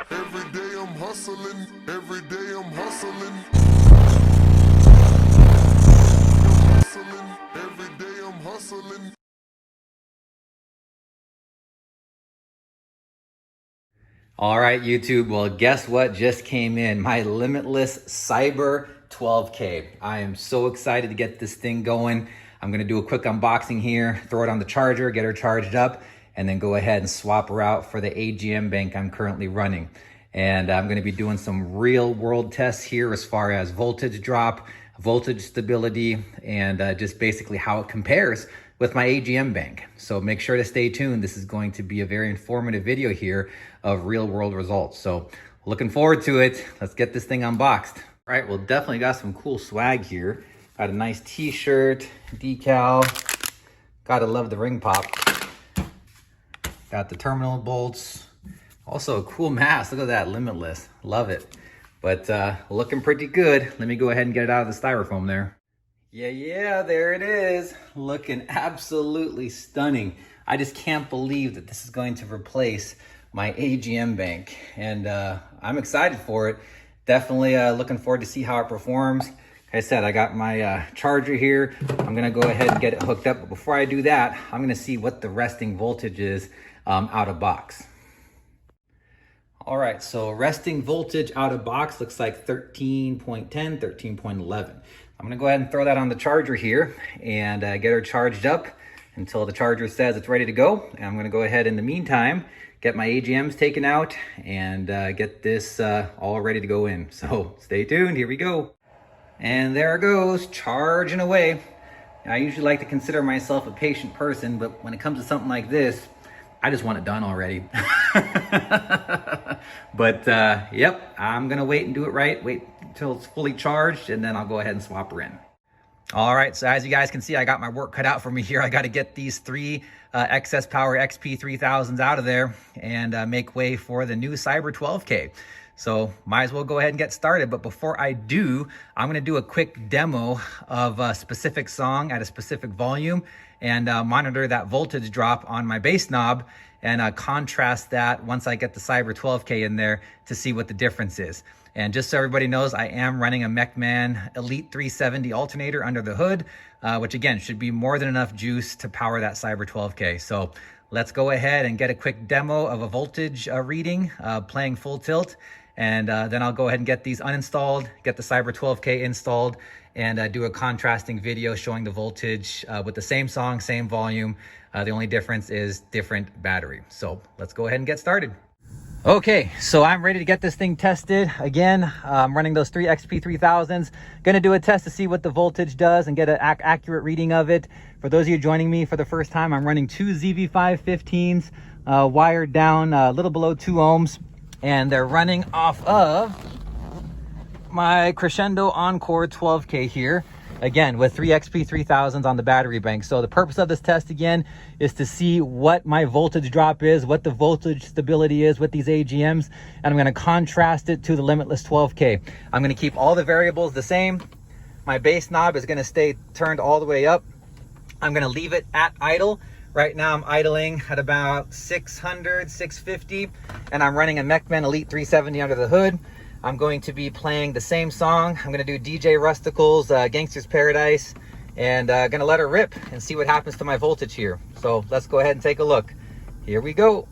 Every day I'm hustling, every day I'm hustling. Hustling, every day I'm hustling. All right, YouTube. Well, guess what just came in? My Limitless Cyber 12K. I am so excited to get this thing going. I'm gonna do a quick unboxing here, throw it on the charger, get her charged up, and then go ahead and swap her out for the AGM bank I'm currently running. And I'm gonna be doing some real world tests here as far as voltage drop, voltage stability, and just basically how it compares with my AGM bank. So make sure to stay tuned. This is going to be a very informative video here of real world results. So looking forward to it. Let's get this thing unboxed. All right, well, definitely got some cool swag here. Got a nice t-shirt, decal. Gotta love the ring pop. Got the terminal bolts. Also a cool mask. Look at that, Limitless. Love it. But looking pretty good. Let me go ahead and get it out of the styrofoam there. Yeah, there it is. Looking absolutely stunning. I just can't believe that this is going to replace my AGM bank. And I'm excited for it. Definitely looking forward to see how it performs. Like I said, I got my charger here. I'm gonna go ahead and get it hooked up. But before I do that, I'm gonna see what the resting voltage is out of box. All right, so resting voltage out of box looks like 13.10, 13.11. I'm gonna go ahead and throw that on the charger here and get her charged up until the charger says it's ready to go. And I'm gonna go ahead in the meantime, get my AGMs taken out and get this all ready to go in. So stay tuned, here we go. And there it goes, charging away. I usually like to consider myself a patient person, but when it comes to something like this, I just want it done already. But yep, I'm gonna wait and do it right. Wait until it's fully charged and then I'll go ahead and swap her in. All right, so as you guys can see, I got my work cut out for me here. I got to get these three XS Power XP3000s out of there and make way for the new Cyber 12K. So might as well go ahead and get started. But before I do, I'm gonna do a quick demo of a specific song at a specific volume and monitor that voltage drop on my bass knob and contrast that once I get the Cyber 12K in there to see what the difference is. And just so everybody knows, I am running a Mechman Elite 370 alternator under the hood, which again, should be more than enough juice to power that Cyber 12K. So let's go ahead and get a quick demo of a voltage reading, playing full tilt. And then I'll go ahead and get these uninstalled, get the Cyber 12K installed, and do a contrasting video showing the voltage with the same song, same volume. The only difference is different battery. So let's go ahead and get started. Okay, so I'm ready to get this thing tested. Again, I'm running those three XP3000s. Gonna do a test to see what the voltage does and get an accurate reading of it. For those of you joining me for the first time, I'm running two ZV515s wired down a little below 2 ohms. And they're running off of my Crescendo Encore 12K here, again with three XP3000s on the battery bank. So the purpose of this test again is to see what my voltage drop is, what the voltage stability is with these AGMs, and I'm going to contrast it to the Limitless 12K. I'm going to keep all the variables the same. My bass knob is going to stay turned all the way up. I'm going to leave it at idle. Right now I'm idling at about 600, 650, and I'm running a Mechman Elite 370 under the hood. I'm going to be playing the same song. I'm going to do DJ Rusticle's Gangster's Paradise, and going to let her rip and see what happens to my voltage here. So let's go ahead and take a look. Here we go.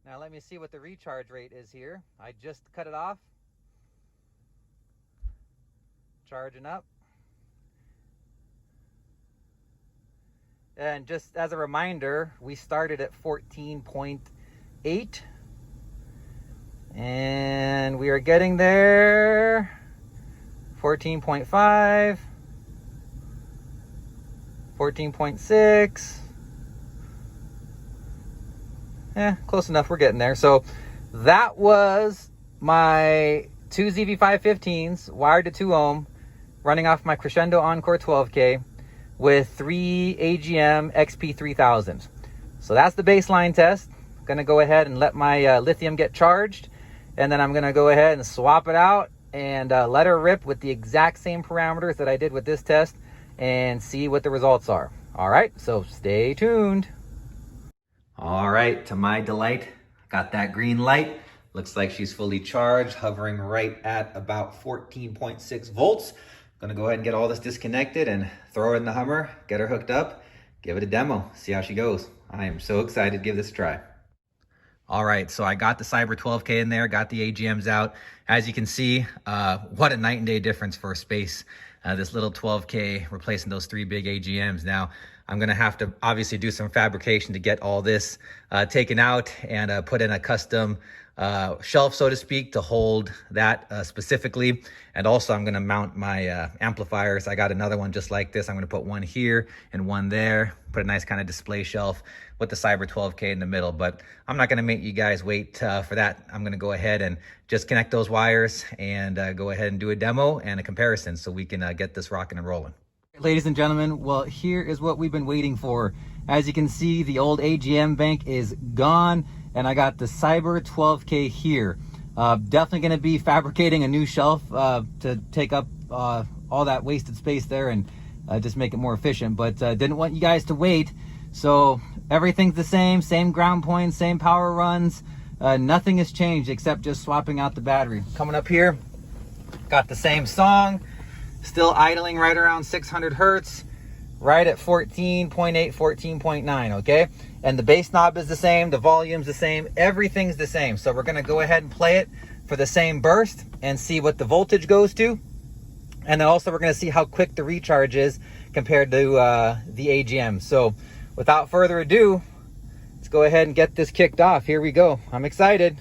Now let me see what the recharge rate is here. I just cut it off. Charging up. And just as a reminder, we started at 14.8 and we are getting there. 14.5, 14.6. Close enough, we're getting there. So that was my two ZV515s wired to 2 ohm, running off my Crescendo Encore 12K with 3 AGM XP3000s. So that's the baseline test. I'm gonna go ahead and let my lithium get charged, and then I'm gonna go ahead and swap it out and let her rip with the exact same parameters that I did with this test and see what the results are. All right, so stay tuned. All right, to my delight, got that green light. Looks like she's fully charged, hovering right at about 14.6 volts. Gonna go ahead and get all this disconnected and throw her in the Hummer, get her hooked up, give it a demo, see how she goes. I am so excited to give this a try. All right, so I got the Cyber 12K in there, got the AGMs out. As you can see, what a night and day difference for space. This little 12K replacing those 3 big AGMs. Now, I'm gonna have to obviously do some fabrication to get all this taken out and put in a custom shelf, so to speak, to hold that specifically. And also I'm gonna mount my amplifiers. I got another one just like this. I'm gonna put one here and one there, put a nice kind of display shelf with the Cyber 12K in the middle. But I'm not gonna make you guys wait for that. I'm gonna go ahead and just connect those wires and go ahead and do a demo and a comparison so we can get this rocking and rolling. Ladies and gentlemen, well, here is what we've been waiting for. As you can see, the old AGM bank is gone, and I got the Cyber 12K here. Definitely going to be fabricating a new shelf to take up all that wasted space there and just make it more efficient, but didn't want you guys to wait. So everything's the same ground points, same power runs. Nothing has changed except just swapping out the battery. Coming up here, got the same song. Still idling right around 600 hertz, right at 14.8, 14.9, okay? And the bass knob is the same, the volume's the same, everything's the same. So we're gonna go ahead and play it for the same burst and see what the voltage goes to. And then also we're gonna see how quick the recharge is compared to the AGM. So without further ado, let's go ahead and get this kicked off. Here we go, I'm excited.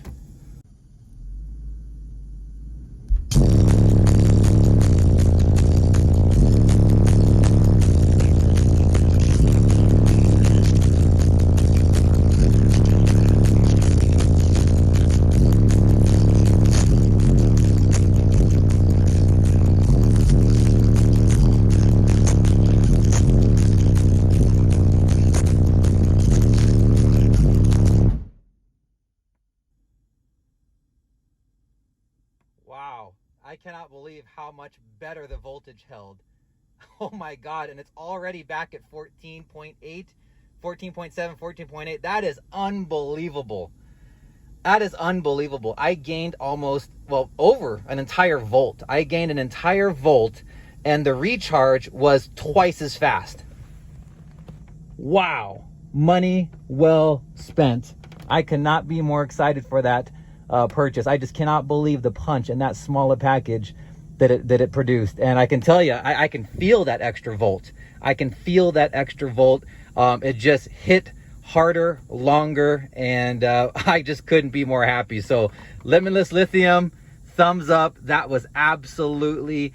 Wow, I cannot believe how much better the voltage held. Oh my God, and it's already back at 14.8, 14.7, 14.8. That is unbelievable. That is unbelievable. I gained almost, well, over an entire volt. I gained an entire volt, and the recharge was twice as fast. Wow, money well spent. I cannot be more excited for that purchase. I just cannot believe the punch in that smaller package that it produced. And I can tell you, I can feel that extra volt. I can feel that extra volt. It just hit harder, longer, and I just couldn't be more happy. So Limitless Lithium, thumbs up. That was absolutely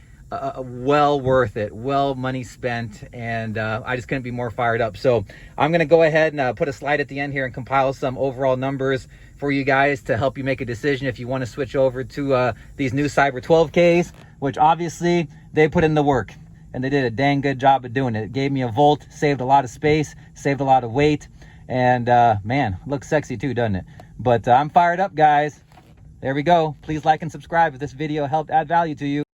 well worth it, well money spent, and I just couldn't be more fired up. So I'm gonna go ahead and put a slide at the end here and compile some overall numbers for you guys to help you make a decision if you want to switch over to these new Cyber 12Ks, which obviously they put in the work and they did a dang good job of doing it. It gave me a volt, saved a lot of space, saved a lot of weight, and man, looks sexy too, doesn't it? But I'm fired up, guys. There we go. Please like and subscribe if this video helped add value to you.